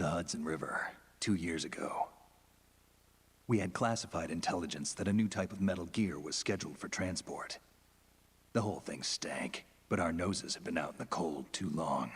the Hudson River 2 years ago. We had classified intelligence that a new type of metal gear was scheduled for transport. The whole thing stank, but our noses have been out in the cold too long.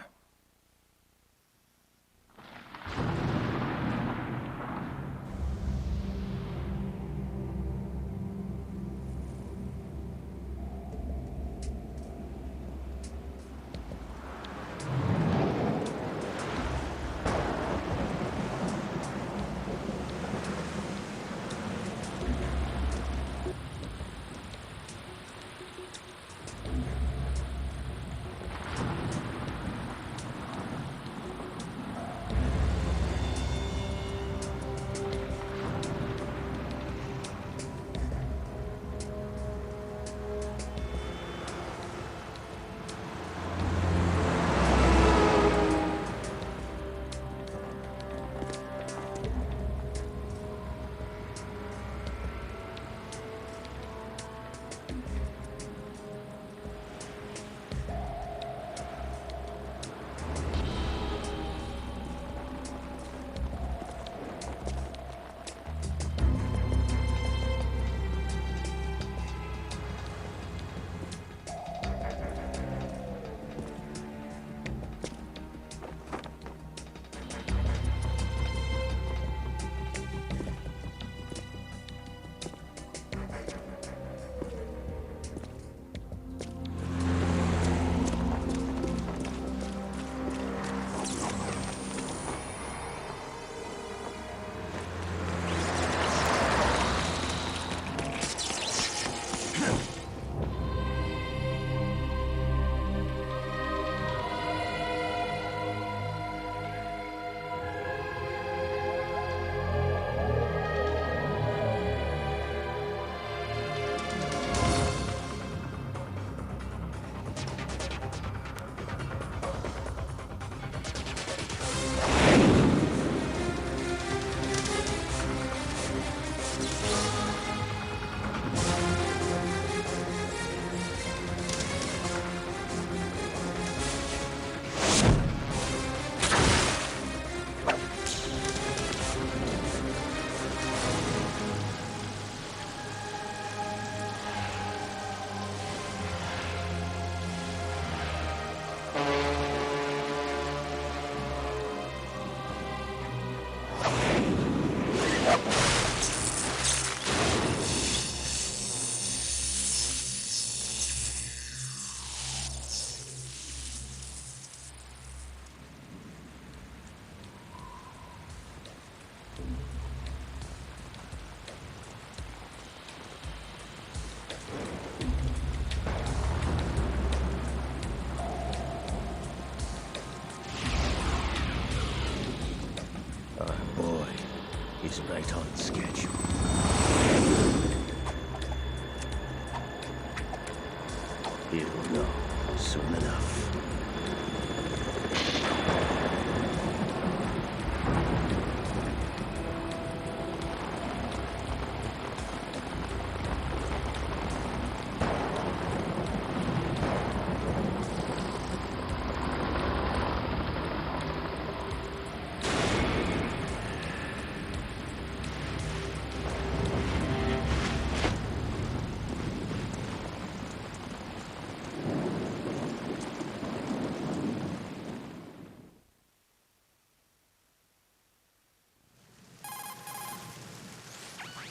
Is right on schedule. He'll know soon enough.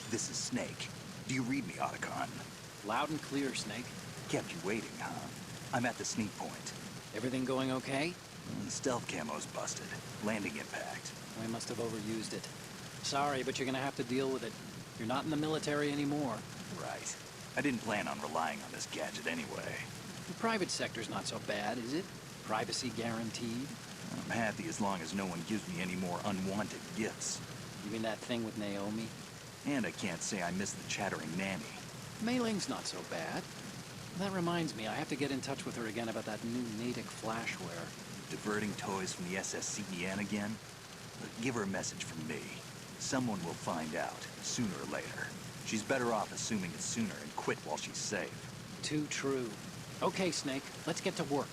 This is Snake. Do you read me, Otacon? Loud and clear, Snake. Kept you waiting, huh? I'm at the sneak point. Everything going okay? The stealth camo's busted. Landing impact. We must have overused it. Sorry, but you're gonna have to deal with it. You're not in the military anymore. Right. I didn't plan on relying on this gadget anyway. The private sector's not so bad, is it? Privacy guaranteed. I'm happy as long as no one gives me any more unwanted gifts. You mean that thing with Naomi? And I can't say I miss the chattering nanny. Mei Ling's not so bad. That reminds me, I have to get in touch with her again about that new Natick flashware. Diverting toys from the SSCEN again? Look, give her a message from me. Someone will find out, sooner or later. She's better off assuming it sooner and quit while she's safe. Too true. Okay, Snake, let's get to work.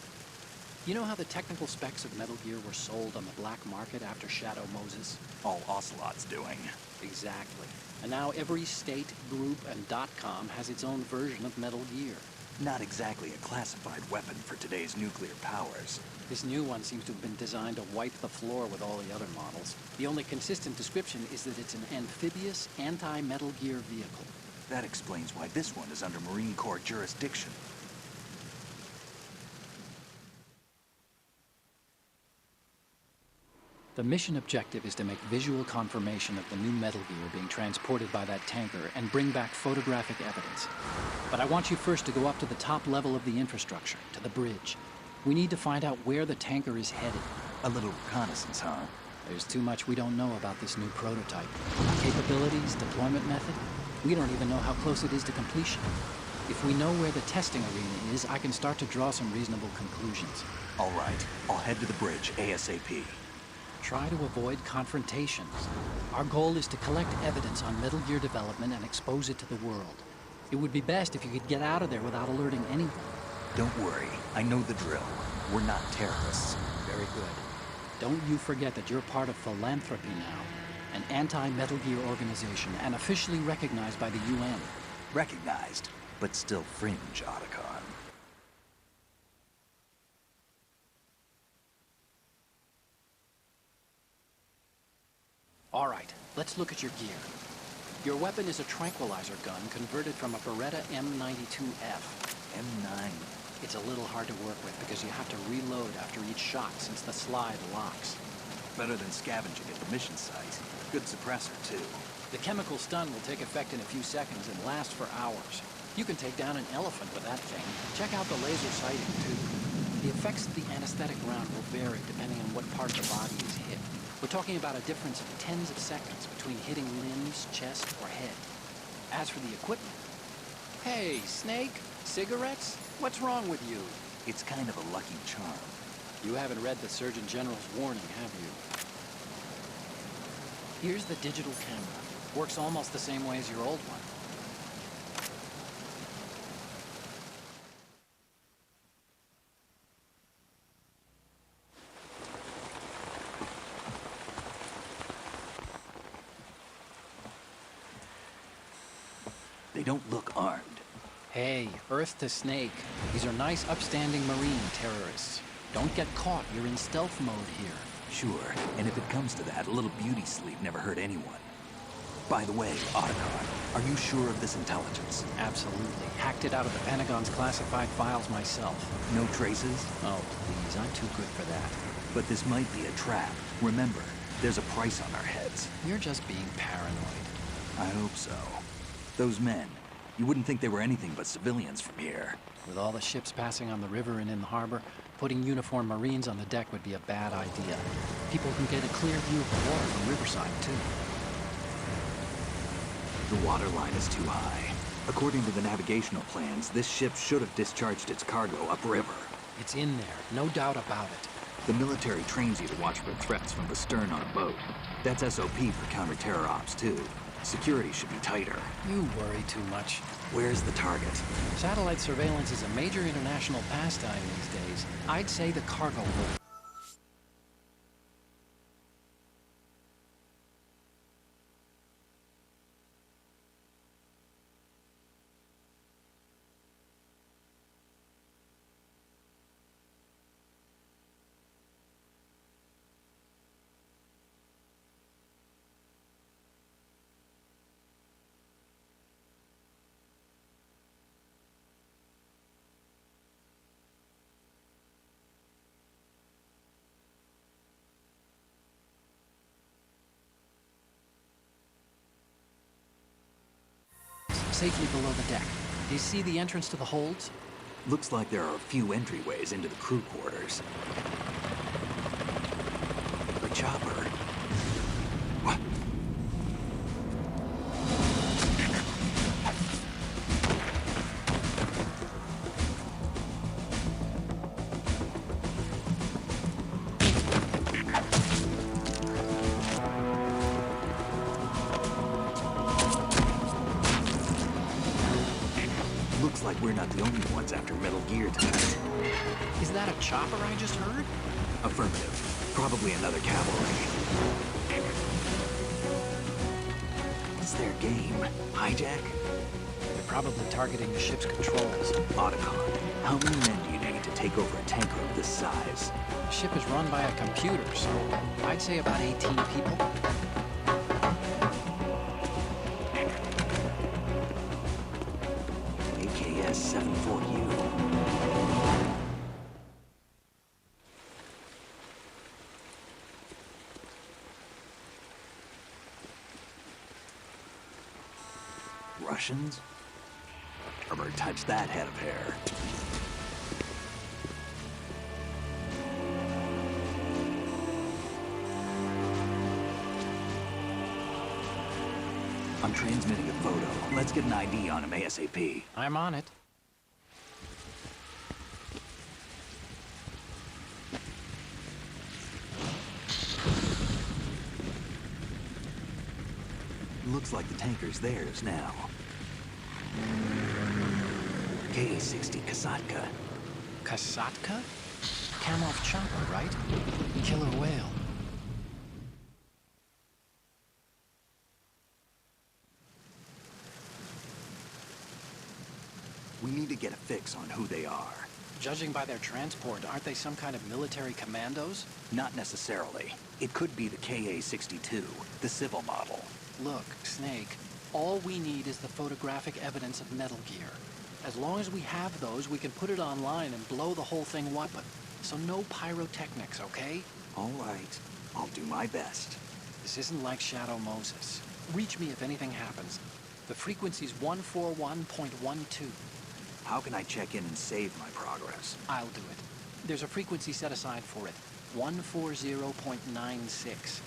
You know how the technical specs of Metal Gear were sold on the black market after Shadow Moses? All Ocelot's doing. Exactly. And now every state, group, and .com has its own version of Metal Gear. Not exactly a classified weapon for today's nuclear powers. This new one seems to have been designed to wipe the floor with all the other models. The only consistent description is that it's an amphibious, anti-Metal Gear vehicle. That explains why this one is under Marine Corps jurisdiction. The mission objective is to make visual confirmation of the new Metal Gear being transported by that tanker and bring back photographic evidence. But I want you first to go up to the top level of the infrastructure, to the bridge. We need to find out where the tanker is headed. A little reconnaissance, huh? There's too much we don't know about this new prototype. Capabilities, deployment method. We don't even know how close it is to completion. If we know where the testing arena is, I can start to draw some reasonable conclusions. All right, I'll head to the bridge ASAP. Try to avoid confrontations. Our goal is to collect evidence on Metal Gear development and expose it to the world. It would be best if you could get out of there without alerting anyone. Don't worry, I know the drill. We're not terrorists. Very good. Don't you forget that you're part of Philanthropy now, an anti-Metal Gear organization and officially recognized by the UN. Recognized, but still fringe, Otacon. All right, let's look at your gear. Your weapon is a tranquilizer gun converted from a Beretta M92F. M9. It's a little hard to work with because you have to reload after each shot since the slide locks. Better than scavenging at the mission site. Good suppressor, too. The chemical stun will take effect in a few seconds and last for hours. You can take down an elephant with that thing. Check out the laser sighting, too. The effects of the anesthetic round will vary depending on what part of the body is hit. We're talking about a difference of tens of seconds between hitting limbs, chest, or head. As for the equipment... Hey, Snake? Cigarettes? What's wrong with you? It's kind of a lucky charm. You haven't read the Surgeon General's warning, have you? Here's the digital camera. Works almost the same way as your old one. They don't look armed. Hey, Earth to Snake. These are nice, upstanding Marine terrorists. Don't get caught. You're in stealth mode here. Sure, and if it comes to that, a little beauty sleep never hurt anyone. By the way, Otacon, are you sure of this intelligence? Absolutely. Hacked it out of the Pentagon's classified files myself. No traces? Oh, please. I'm too good for that. But this might be a trap. Remember, there's a price on our heads. You're just being paranoid. I hope so. Those men, you wouldn't think they were anything but civilians from here. With all the ships passing on the river and in the harbor, putting uniformed Marines on the deck would be a bad idea. People can get a clear view of the water from Riverside, too. The water line is too high. According to the navigational plans, this ship should have discharged its cargo upriver. It's in there, no doubt about it. The military trains you to watch for threats from the stern on a boat. That's SOP for counter-terror ops, too. Security should be tighter. You worry too much. Where's the target? Satellite surveillance is a major international pastime these days. I'd say the cargo hold. Safely below the deck. Do you see the entrance to the holds? Looks like there are a few entryways into the crew quarters. The chopper. What? Looks like we're not the only ones after Metal Gear tonight. Is that a chopper I just heard? Affirmative. Probably another cavalry. What's their game? Hijack? They're probably targeting the ship's controls. Otacon, how many men do you need to take over a tanker of this size? The ship is run by a computer, so I'd say about 18 people. AKS 74U. Russians? Never touched that head of hair. I'm transmitting a photo. Let's get an ID on him ASAP. I'm on it. Looks like the tanker's theirs now. KA-60 Kasatka. Kasatka? Kamov chopper, right? Killer whale. We need to get a fix on who they are. Judging by their transport, aren't they some kind of military commandos? Not necessarily. It could be the KA-62, the civil model. Look, Snake, all we need is the photographic evidence of Metal Gear. As long as we have those, we can put it online and blow the whole thing up. So no pyrotechnics, okay? All right. I'll do my best. This isn't like Shadow Moses. Reach me if anything happens. The frequency's 141.12. How can I check in and save my progress? I'll do it. There's a frequency set aside for it. 140.96.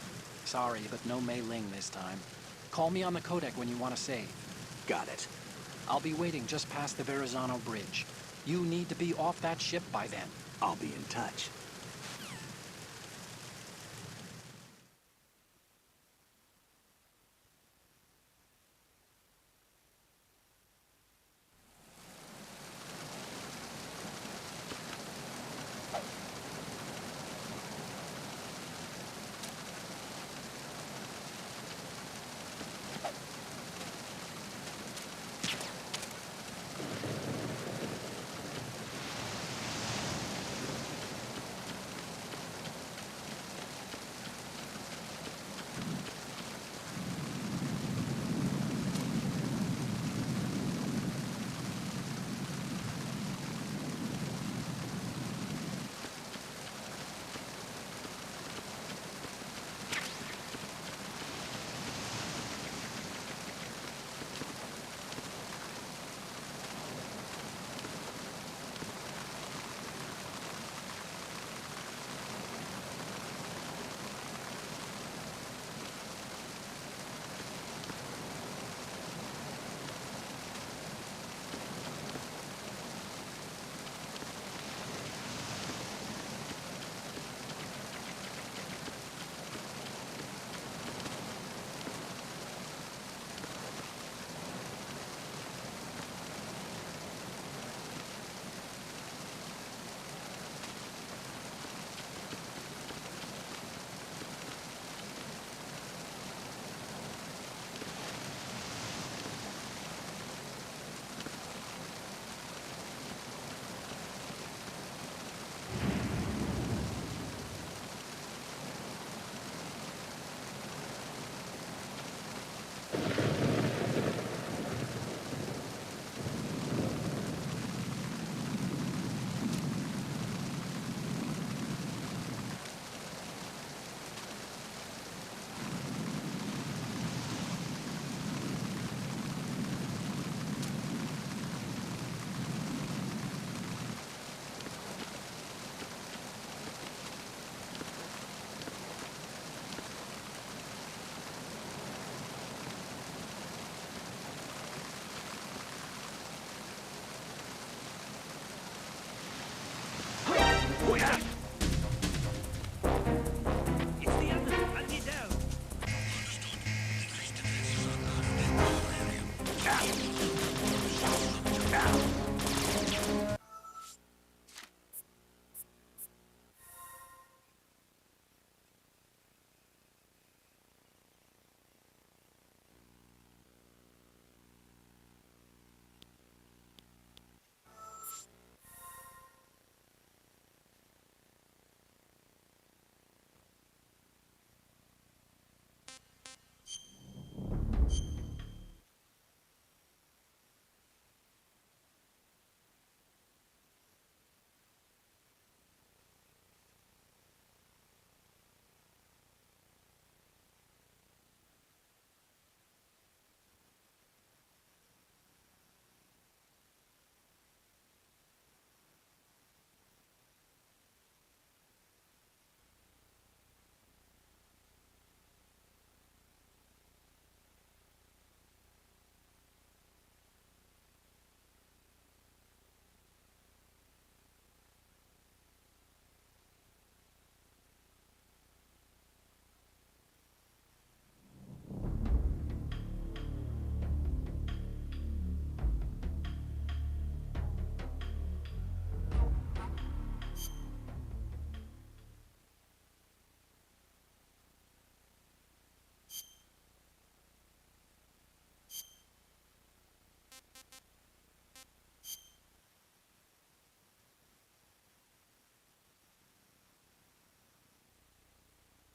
Sorry, but no Mei Ling this time. Call me on the codec when you want to save. Got it. I'll be waiting just past the Verrazano Bridge. You need to be off that ship by then. I'll be in touch.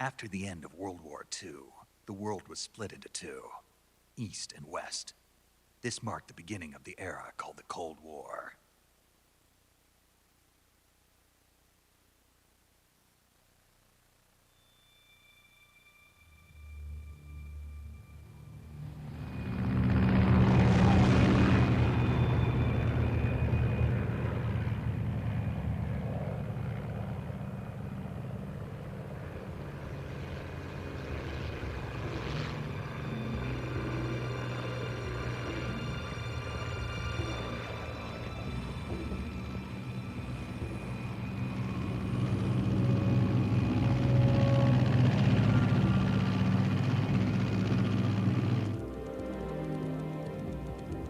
After the end of World War II, the world was split into two, East and West. This marked the beginning of the era called the Cold War.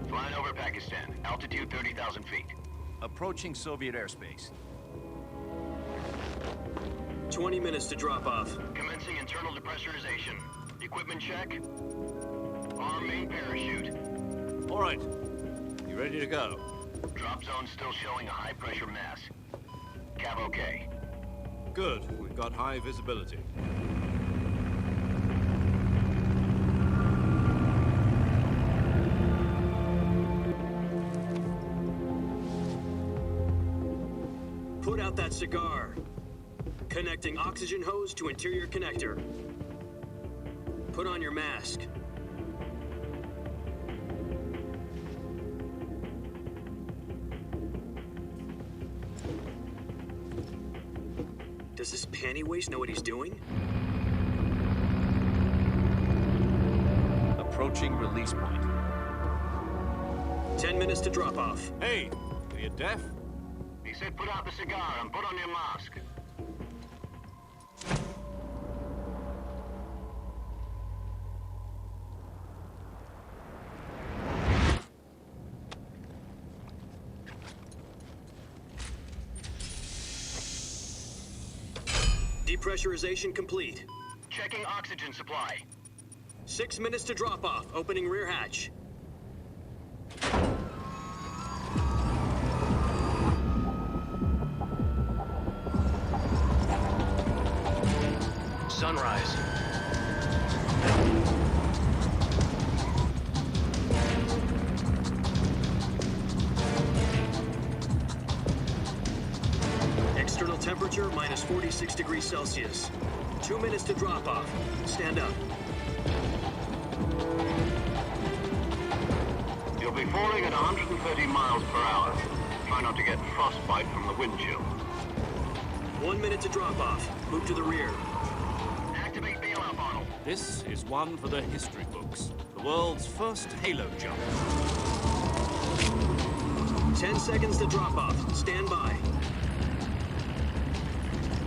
Flying over Pakistan, altitude 30,000 feet. Approaching Soviet airspace. 20 minutes to drop off. Commencing internal depressurization. Equipment check. Arm main parachute. All right. You ready to go? Drop zone still showing a high pressure mass. Cav okay. Good. We've got high visibility. Put out that cigar. Connecting oxygen hose to interior connector. Put on your mask. Does this panty waste know what he's doing? Approaching release point. 10 minutes to drop off. Hey, are you deaf? He said put out the cigar and put on your mask. Depressurization complete. Checking oxygen supply. 6 minutes to drop off. Opening rear hatch. Sunrise. External temperature minus 46 degrees Celsius. 2 minutes to drop off. Stand up. You'll be falling at 130 miles per hour. Try not to get frostbite from the wind chill. 1 minute to drop off. Move to the rear. Activate bailout bottle. This is one for the history books. The world's first halo jump. 10 seconds to drop off. Stand by.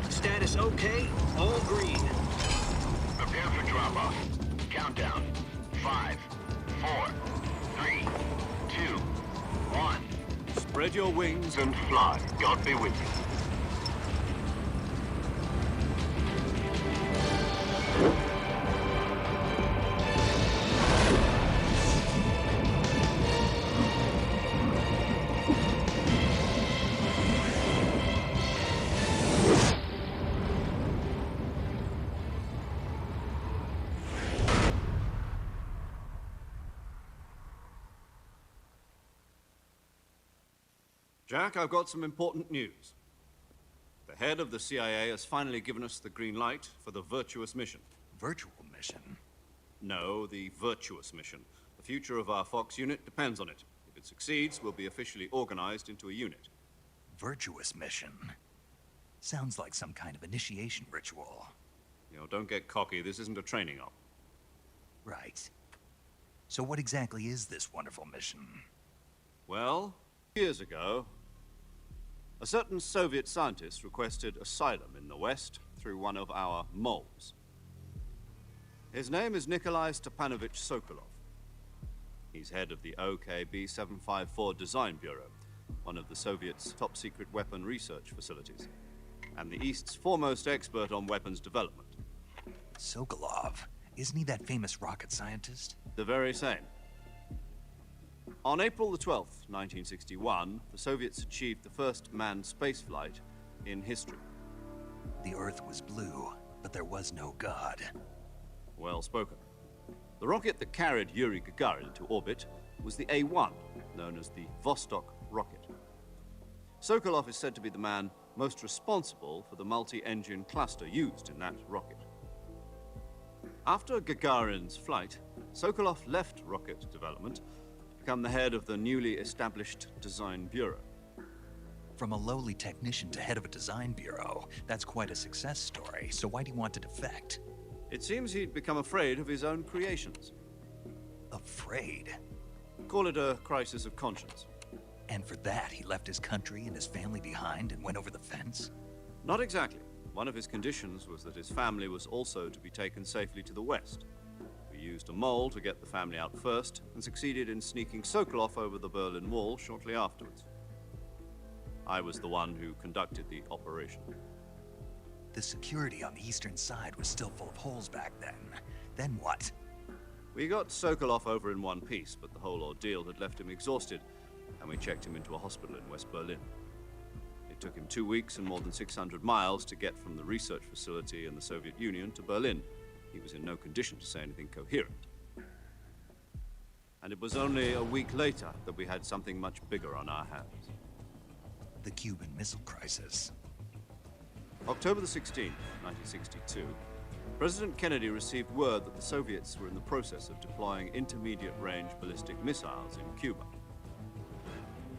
Status okay. All green. Prepare for drop-off. Countdown. 5, 4, 3, 2, 1. Spread your wings. And fly. God be with you. Jack, I've got some important news. The head of the CIA has finally given us the green light for the virtuous mission. Virtual mission? No, the virtuous mission. The future of our Fox unit depends on it. If it succeeds, we'll be officially organized into a unit. Virtuous mission? Sounds like some kind of initiation ritual. You know, don't get cocky. This isn't a training op. Right. So what exactly is this wonderful mission? Well, years ago, a certain Soviet scientist requested asylum in the West through one of our moles. His name is Nikolai Stepanovich Sokolov. He's head of the OKB 754 Design Bureau, one of the Soviets' top-secret weapon research facilities, and the East's foremost expert on weapons development. Sokolov? Isn't he that famous rocket scientist? The very same. On April the 12th, 1961, the Soviets achieved the first manned spaceflight in history. The Earth was blue, but there was no God. Well spoken. The rocket that carried Yuri Gagarin to orbit was the A-1, known as the Vostok rocket. Sokolov is said to be the man most responsible for the multi-engine cluster used in that rocket. After Gagarin's flight, Sokolov left rocket development to become the head of the newly established Design Bureau. From a lowly technician to head of a design bureau, that's quite a success story, so why'd he want to defect? It seems he'd become afraid of his own creations. Afraid? Call it a crisis of conscience. And for that, he left his country and his family behind and went over the fence? Not exactly. One of his conditions was that his family was also to be taken safely to the west. We used a mole to get the family out first and succeeded in sneaking Sokolov over the Berlin Wall shortly afterwards. I was the one who conducted the operation. The security on the eastern side was still full of holes back then. Then what? We got Sokolov over in one piece, but the whole ordeal had left him exhausted, and we checked him into a hospital in West Berlin. It took him 2 weeks and more than 600 miles to get from the research facility in the Soviet Union to Berlin. He was in no condition to say anything coherent. And it was only a week later that we had something much bigger on our hands. The Cuban Missile Crisis. October the 16th, 1962, President Kennedy received word that the Soviets were in the process of deploying intermediate-range ballistic missiles in Cuba.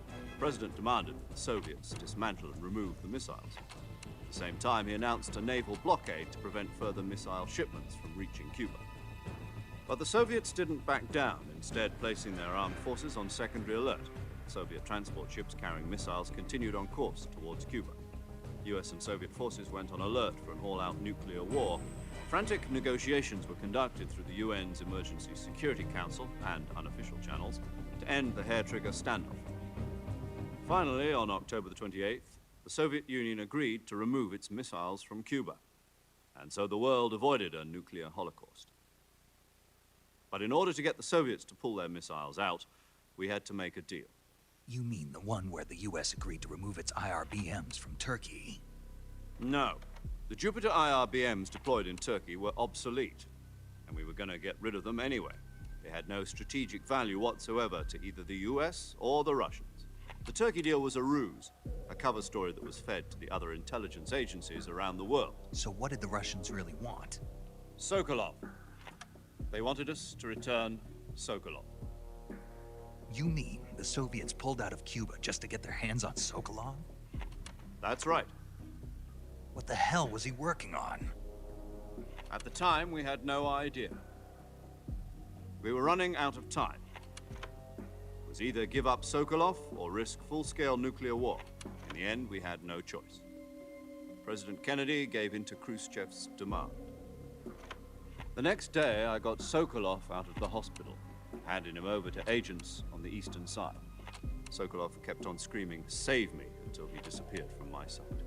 The President demanded that the Soviets dismantle and remove the missiles. At the same time, he announced a naval blockade to prevent further missile shipments from reaching Cuba. But the Soviets didn't back down, instead placing their armed forces on secondary alert. Soviet transport ships carrying missiles continued on course towards Cuba. US and Soviet forces went on alert for an all-out nuclear war. Frantic negotiations were conducted through the UN's Emergency Security Council and unofficial channels to end the hair-trigger standoff. Finally, on October the 28th, the Soviet Union agreed to remove its missiles from Cuba, and so the world avoided a nuclear holocaust. But in order to get the Soviets to pull their missiles out, we had to make a deal. You mean the one where the US agreed to remove its IRBMs from Turkey? No. The Jupiter IRBMs deployed in Turkey were obsolete, and we were going to get rid of them anyway. They had no strategic value whatsoever to either the US or the Russians. The Turkey deal was a ruse, a cover story that was fed to the other intelligence agencies around the world. So what did the Russians really want? Sokolov. They wanted us to return Sokolov. You mean the Soviets pulled out of Cuba just to get their hands on Sokolov? That's right. What the hell was he working on? At the time, we had no idea. We were running out of time. It was either give up Sokolov or risk full-scale nuclear war. In the end, we had no choice. President Kennedy gave in to Khrushchev's demand. The next day, I got Sokolov out of the hospital, handing him over to agents on the eastern side. Sokolov kept on screaming, "Save me," until he disappeared from my sight.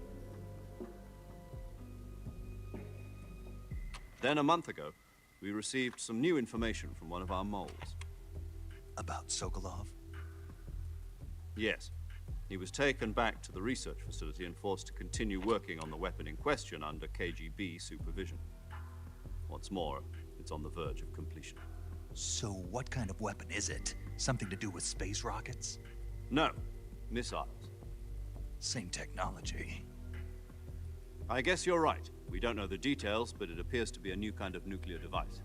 Then a month ago, we received some new information from one of our moles. About Sokolov? Yes. He was taken back to the research facility and forced to continue working on the weapon in question under KGB supervision. What's more, it's on the verge of completion. So what kind of weapon is it? Something to do with space rockets? No, missiles. Same technology. I guess you're right. We don't know the details, but it appears to be a new kind of nuclear device.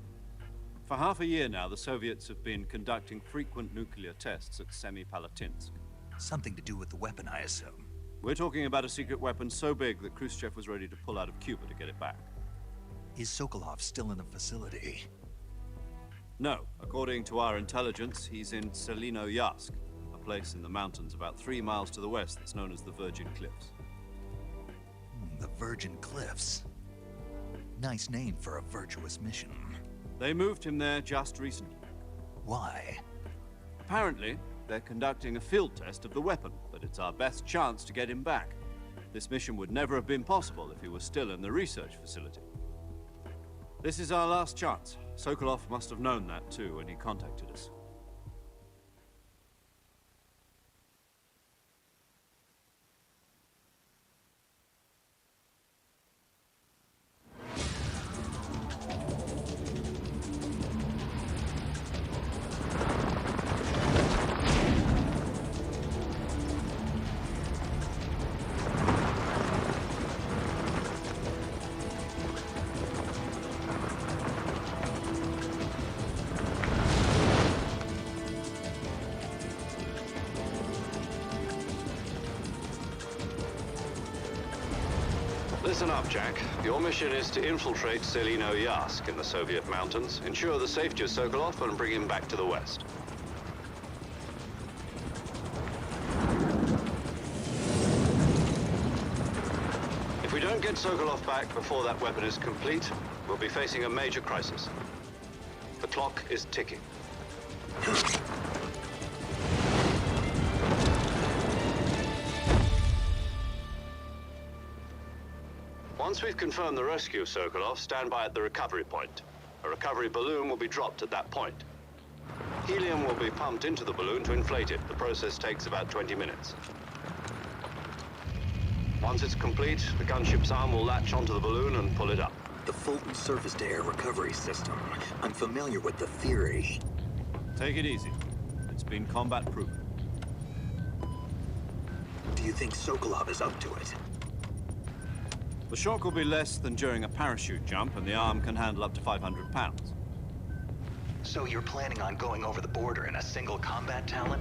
For half a year now, the Soviets have been conducting frequent nuclear tests at Semipalatinsk. Something to do with the weapon, I assume. We're talking about a secret weapon so big that Khrushchev was ready to pull out of Cuba to get it back. Is Sokolov still in the facility? No. According to our intelligence, he's in Selino-Yarsk, a place in the mountains about 3 miles to the west that's known as the Virgin Cliffs. The Virgin Cliffs. Nice name for a virtuous mission. They moved him there just recently. Why? Apparently, they're conducting a field test of the weapon, but it's our best chance to get him back. This mission would never have been possible if he was still in the research facility. This is our last chance. Sokolov must have known that too when he contacted us. Listen up, Jack. Your mission is to infiltrate Selino Yask in the Soviet mountains, ensure the safety of Sokolov, and bring him back to the West. If we don't get Sokolov back before that weapon is complete, we'll be facing a major crisis. The clock is ticking. Once we've confirmed the rescue of Sokolov, stand by at the recovery point. A recovery balloon will be dropped at that point. Helium will be pumped into the balloon to inflate it. The process takes about 20 minutes. Once it's complete, the gunship's arm will latch onto the balloon and pull it up. The Fulton surface-to-air recovery system. I'm familiar with the theory. Take it easy. It's been combat-proven. Do you think Sokolov is up to it? The shock will be less than during a parachute jump, and the arm can handle up to 500 pounds. So you're planning on going over the border in a single combat talent?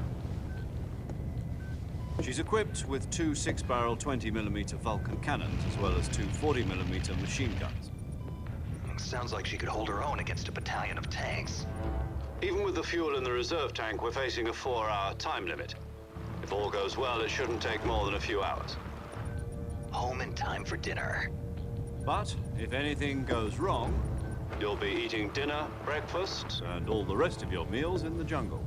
She's equipped with two 6-barrel 20mm Vulcan cannons, as well as two 40mm machine guns. Sounds like she could hold her own against a battalion of tanks. Even with the fuel in the reserve tank, we're facing a 4-hour time limit. If all goes well, it shouldn't take more than a few hours. Home in time for dinner. But if anything goes wrong, you'll be eating dinner, breakfast, and all the rest of your meals in the jungle.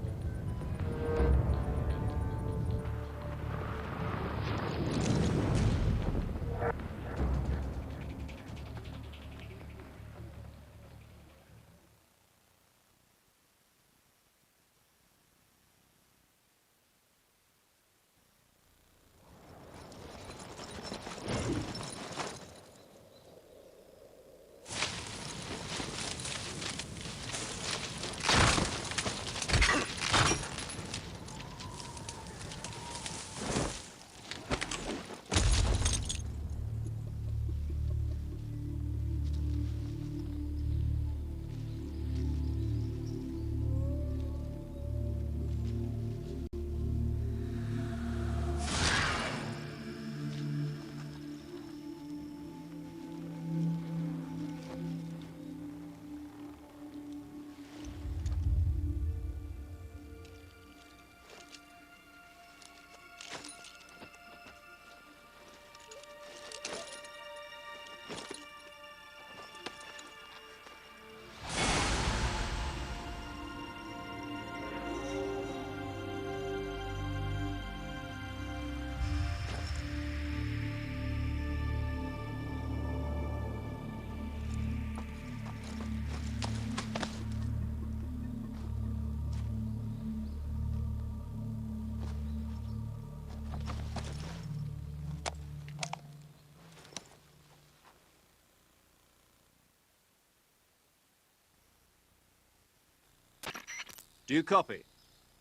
Do you copy?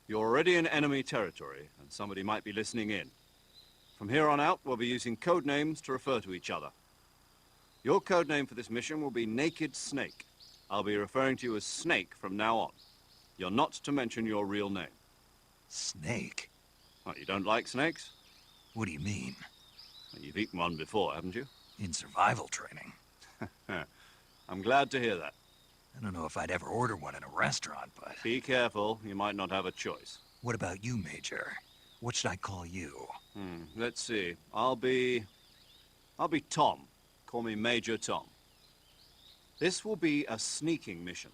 You're already in enemy territory, and somebody might be listening in. From here on out, we'll be using code names to refer to each other. Your code name for this mission will be Naked Snake. I'll be referring to you as Snake from now on. You're not to mention your real name. Snake? What, you don't like snakes? What do you mean? Well, you've eaten one before, haven't you? In survival training. I'm glad to hear that. I don't know if I'd ever order one in a restaurant, but... Be careful, you might not have a choice. What about you, Major? What should I call you? Let's see. I'll be Tom. Call me Major Tom. This will be a sneaking mission.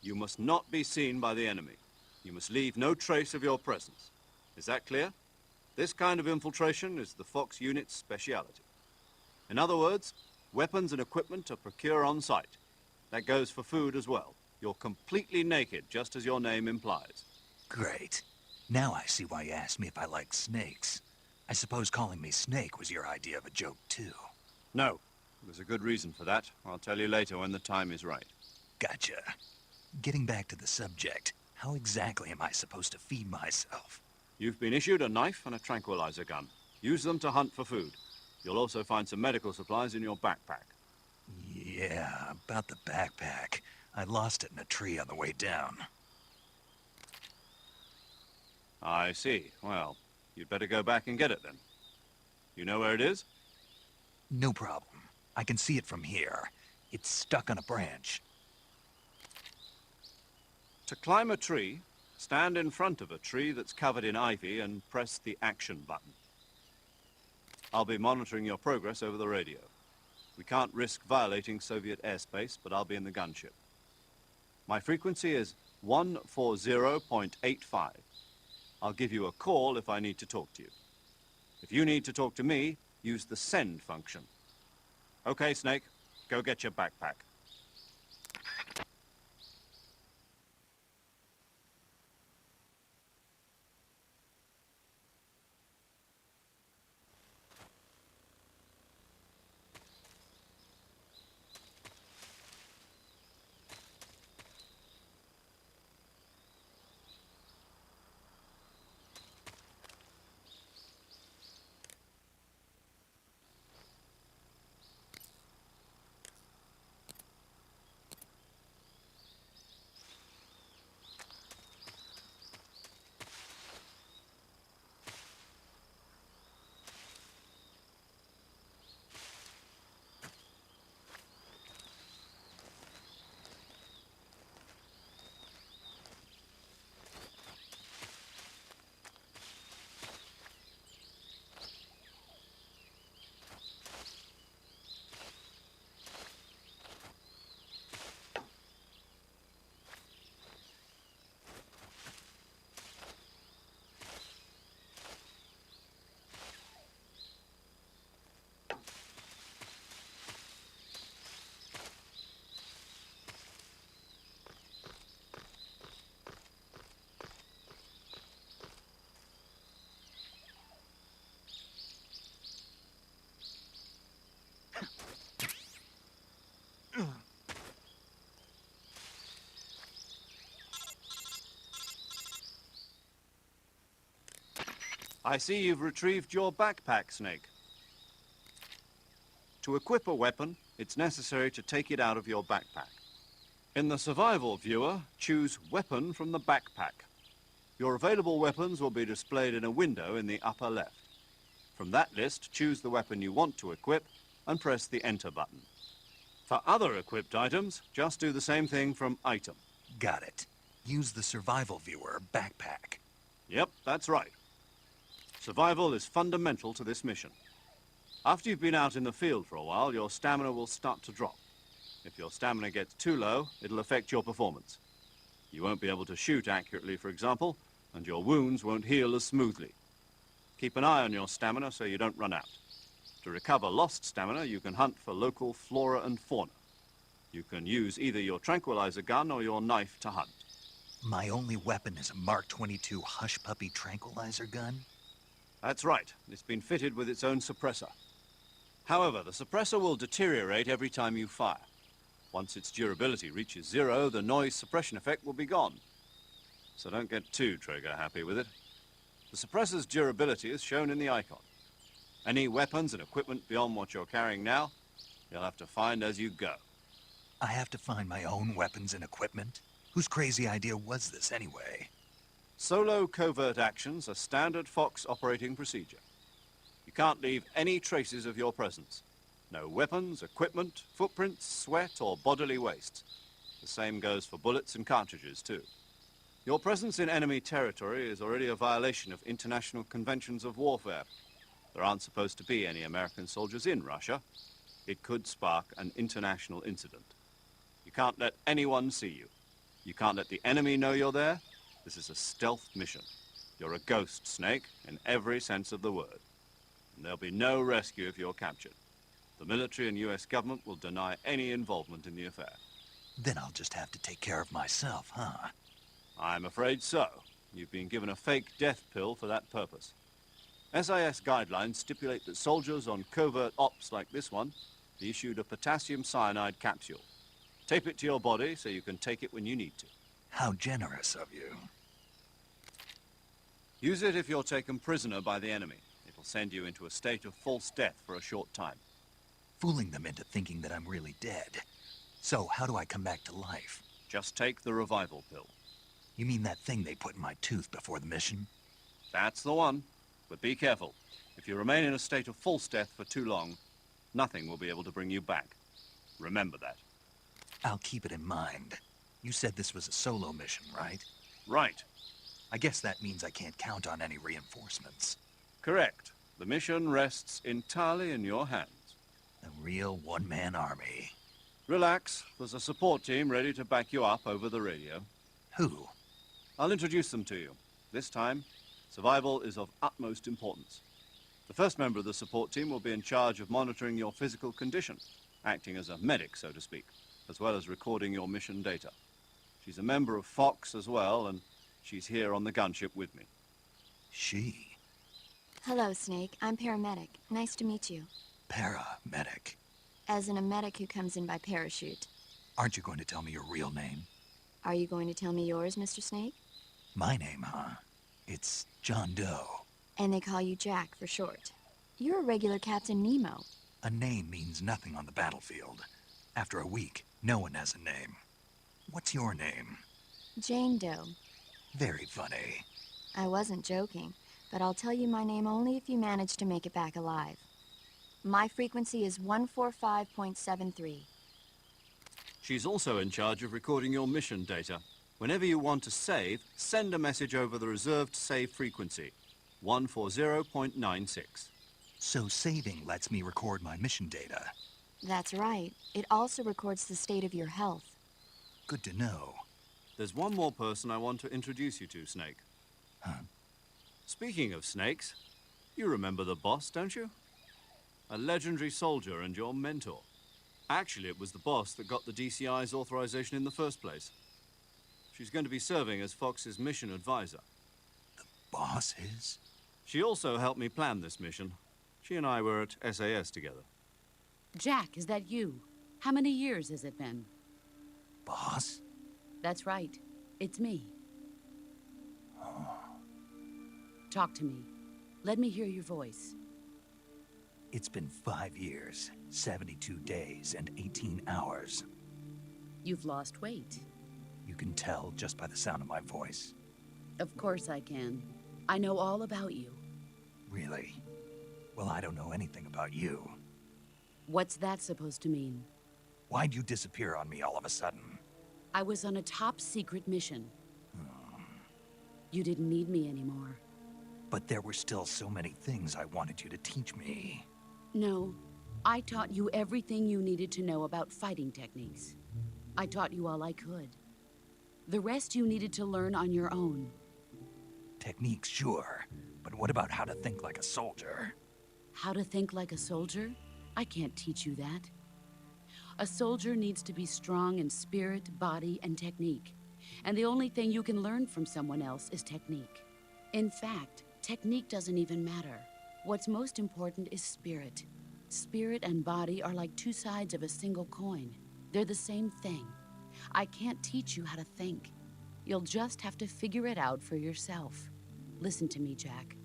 You must not be seen by the enemy. You must leave no trace of your presence. Is that clear? This kind of infiltration is the Fox unit's speciality. In other words, weapons and equipment are procured on site. That goes for food as well. You're completely naked, just as your name implies. Great. Now I see why you asked me if I like snakes. I suppose calling me Snake was your idea of a joke, too. No. There's a good reason for that. I'll tell you later when the time is right. Gotcha. Getting back to the subject, how exactly am I supposed to feed myself? You've been issued a knife and a tranquilizer gun. Use them to hunt for food. You'll also find some medical supplies in your backpack. Yeah, about the backpack. I lost it in a tree on the way down. I see. Well, you'd better go back and get it then. You know where it is? No problem. I can see it from here. It's stuck on a branch. To climb a tree, stand in front of a tree that's covered in ivy and press the action button. I'll be monitoring your progress over the radio. We can't risk violating Soviet airspace, but I'll be in the gunship. My frequency is 140.85. I'll give you a call if I need to talk to you. If you need to talk to me, use the send function. Okay, Snake, go get your backpack. I see you've retrieved your backpack, Snake. To equip a weapon, it's necessary to take it out of your backpack. In the survival viewer, choose Weapon from the backpack. Your available weapons will be displayed in a window in the upper left. From that list, choose the weapon you want to equip and press the Enter button. For other equipped items, just do the same thing from Item. Got it. Use the survival viewer backpack. Yep, that's right. Survival is fundamental to this mission. After you've been out in the field for a while, your stamina will start to drop. If your stamina gets too low, it'll affect your performance. You won't be able to shoot accurately, for example, and your wounds won't heal as smoothly. Keep an eye on your stamina so you don't run out. To recover lost stamina, you can hunt for local flora and fauna. You can use either your tranquilizer gun or your knife to hunt. My only weapon is a Mark 22 Hush Puppy tranquilizer gun? That's right. It's been fitted with its own suppressor. However, the suppressor will deteriorate every time you fire. Once its durability reaches 0, the noise suppression effect will be gone. So don't get too trigger-happy with it. The suppressor's durability is shown in the icon. Any weapons and equipment beyond what you're carrying now, you'll have to find as you go. I have to find my own weapons and equipment? Whose crazy idea was this anyway? Solo covert actions are standard Fox operating procedure. You can't leave any traces of your presence. No weapons, equipment, footprints, sweat, or bodily waste. The same goes for bullets and cartridges, too. Your presence in enemy territory is already a violation of international conventions of warfare. There aren't supposed to be any American soldiers in Russia. It could spark an international incident. You can't let anyone see you. You can't let the enemy know you're there. This is a stealth mission. You're a ghost, Snake, in every sense of the word. And there'll be no rescue if you're captured. The military and US government will deny any involvement in the affair. Then I'll just have to take care of myself, huh? I'm afraid so. You've been given a fake death pill for that purpose. SIS guidelines stipulate that soldiers on covert ops like this one be issued a potassium cyanide capsule. Tape it to your body so you can take it when you need to. How generous of you. Use it if you're taken prisoner by the enemy. It'll send you into a state of false death for a short time. Fooling them into thinking that I'm really dead. So how do I come back to life? Just take the revival pill. You mean that thing they put in my tooth before the mission? That's the one. But be careful. If you remain in a state of false death for too long, Nothing will be able to bring you back. Remember that. I'll keep it in mind. You said this was a solo mission, right? Right. I guess that means I can't count on any reinforcements. Correct. The mission rests entirely in your hands. A real one-man army. Relax. There's a support team ready to back you up over the radio. Who? I'll introduce them to you. This time, survival is of utmost importance. The first member of the support team will be in charge of monitoring your physical condition, acting as a medic, so to speak, as well as recording your mission data. She's a member of Fox as well, and she's here on the gunship with me. She? Hello, Snake. I'm paramedic. Nice to meet you. Paramedic. As in a medic who comes in by parachute. Aren't you going to tell me your real name? Are you going to tell me yours, Mr. Snake? My name, huh? It's John Doe. And they call you Jack for short. You're a regular Captain Nemo. A name means nothing on the battlefield. After a week, no one has a name. What's your name? Jane Doe. Very funny. I wasn't joking, but I'll tell you my name only if you manage to make it back alive. My frequency is 145.73. She's also in charge of recording your mission data. Whenever you want to save, send a message over the reserved save frequency, 140.96. So saving lets me record my mission data. That's right. It also records the state of your health. Good to know. There's one more person I want to introduce you to, Snake. Huh? Speaking of snakes, you remember the boss, don't you? A legendary soldier and your mentor. Actually, it was the boss that got the DCI's authorization in the first place. She's going to be serving as Fox's mission advisor. The boss is? She also helped me plan this mission. She and I were at SAS together. Jack, is that you? How many years has it been? Boss? That's right. It's me. Talk to me. Let me hear your voice. It's been 5 years, 72 days, and 18 hours. You've lost weight. You can tell just by the sound of my voice. Of course I can. I know all about you. Really? Well, I don't know anything about you. What's that supposed to mean? Why'd you disappear on me all of a sudden? I was on a top-secret mission. You didn't need me anymore. But there were still so many things I wanted you to teach me. No, I taught you everything you needed to know about fighting techniques. I taught you all I could. The rest you needed to learn on your own. Techniques, sure. But what about how to think like a soldier? How to think like a soldier? I can't teach you that. A soldier needs to be strong in spirit, body, and technique. And the only thing you can learn from someone else is technique. In fact, technique doesn't even matter. What's most important is spirit. Spirit and body are like two sides of a single coin. They're the same thing. I can't teach you how to think. You'll just have to figure it out for yourself. Listen to me, Jack.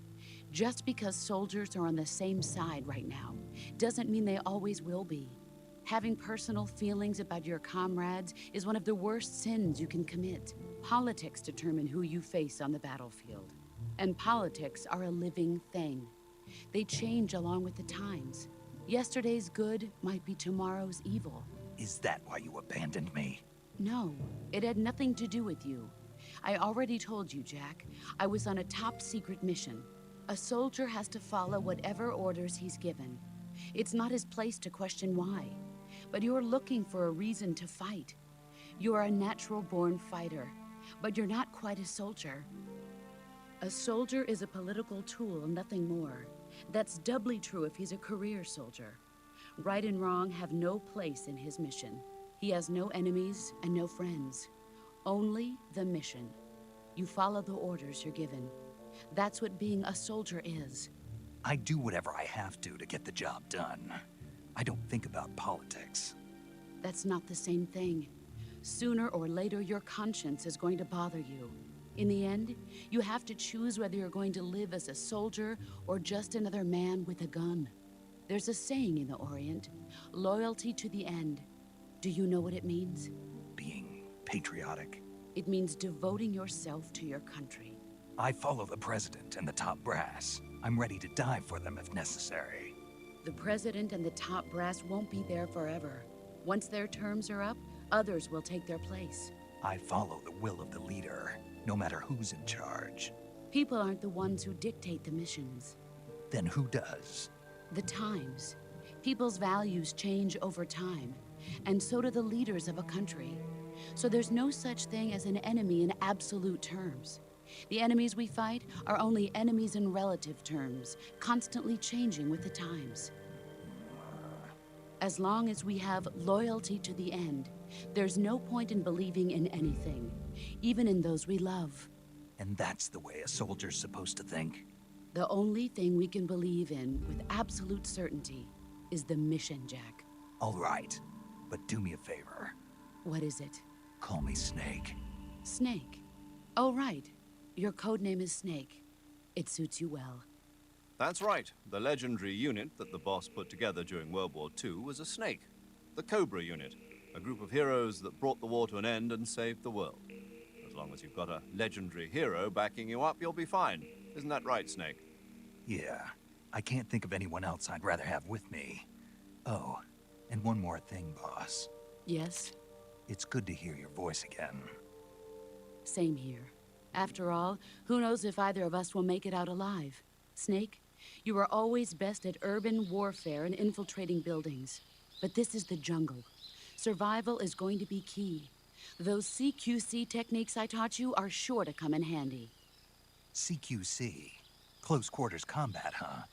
Just because soldiers are on the same side right now doesn't mean they always will be. Having personal feelings about your comrades is one of the worst sins you can commit. Politics determine who you face on the battlefield. And politics are a living thing. They change along with the times. Yesterday's good might be tomorrow's evil. Is that why you abandoned me? No, it had nothing to do with you. I already told you, Jack. I was on a top-secret mission. A soldier has to follow whatever orders he's given. It's not his place to question why. But you're looking for a reason to fight. You are a natural-born fighter, but you're not quite a soldier. A soldier is a political tool, nothing more. That's doubly true if he's a career soldier. Right and wrong have no place in his mission. He has no enemies and no friends. Only the mission. You follow the orders you're given. That's what being a soldier is. I do whatever I have to get the job done. I don't think about politics. That's not the same thing. Sooner or later, your conscience is going to bother you. In the end, you have to choose whether you're going to live as a soldier or just another man with a gun. There's a saying in the Orient, loyalty to the end. Do you know what it means? Being patriotic. It means devoting yourself to your country. I follow the president and the top brass. I'm ready to die for them if necessary. The president and the top brass won't be there forever. Once their terms are up, others will take their place. I follow the will of the leader, no matter who's in charge. People aren't the ones who dictate the missions. Then who does? The times. People's values change over time, and so do the leaders of a country. So there's no such thing as an enemy in absolute terms. The enemies we fight are only enemies in relative terms, constantly changing with the times. As long as we have loyalty to the end, there's no point in believing in anything, even in those we love. And that's the way a soldier's supposed to think? The only thing we can believe in with absolute certainty is the mission, Jack. All right, but do me a favor. What is it? Call me Snake. Snake. Oh, right. Your code name is Snake. It suits you well. That's right. The legendary unit that the boss put together during World War II was a snake. The Cobra unit. A group of heroes that brought the war to an end and saved the world. As long as you've got a legendary hero backing you up, you'll be fine. Isn't that right, Snake? Yeah. I can't think of anyone else I'd rather have with me. Oh, and one more thing, boss. Yes? It's good to hear your voice again. Same here. After all, who knows if either of us will make it out alive? Snake, you are always best at urban warfare and infiltrating buildings. But this is the jungle. Survival is going to be key. Those CQC techniques I taught you are sure to come in handy. CQC? Close quarters combat, huh?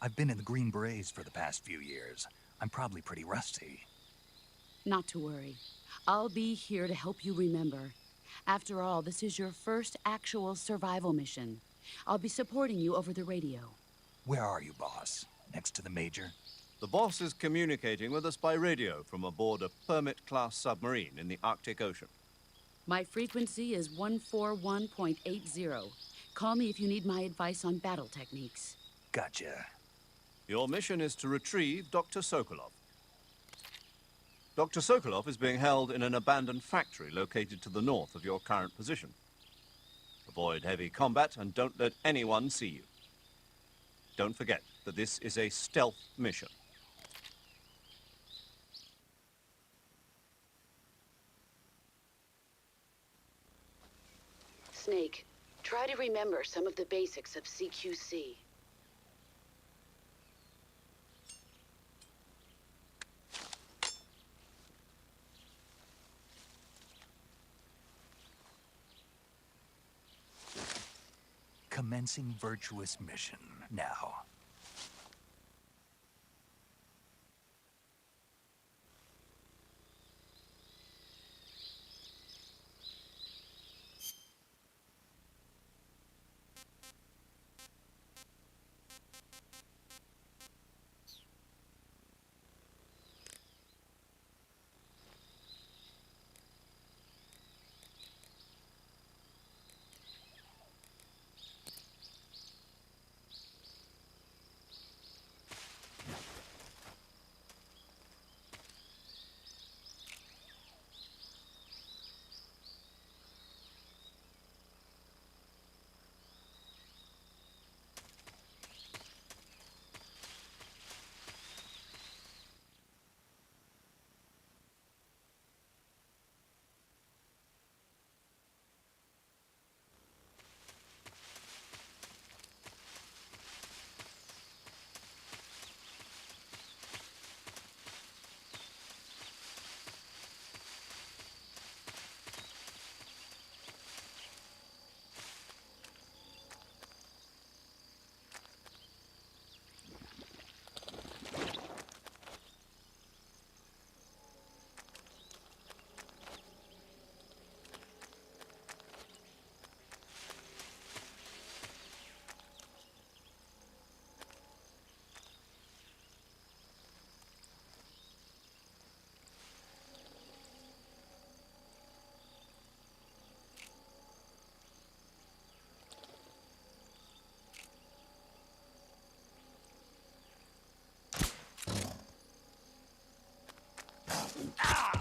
I've been in the Green Berets for the past few years. I'm probably pretty rusty. Not to worry. I'll be here to help you remember. After all, this is your first actual survival mission. I'll be supporting you over the radio. Where are you, boss? Next to the Major? The boss is communicating with us by radio from aboard a Permit-class submarine in the Arctic Ocean. My frequency is 141.80. Call me if you need my advice on battle techniques. Gotcha. Your mission is to retrieve Dr. Sokolov. Dr. Sokolov is being held in an abandoned factory located to the north of your current position. Avoid heavy combat and don't let anyone see you. Don't forget that this is a stealth mission. Snake, try to remember some of the basics of CQC. Commencing virtuous mission now. Ah!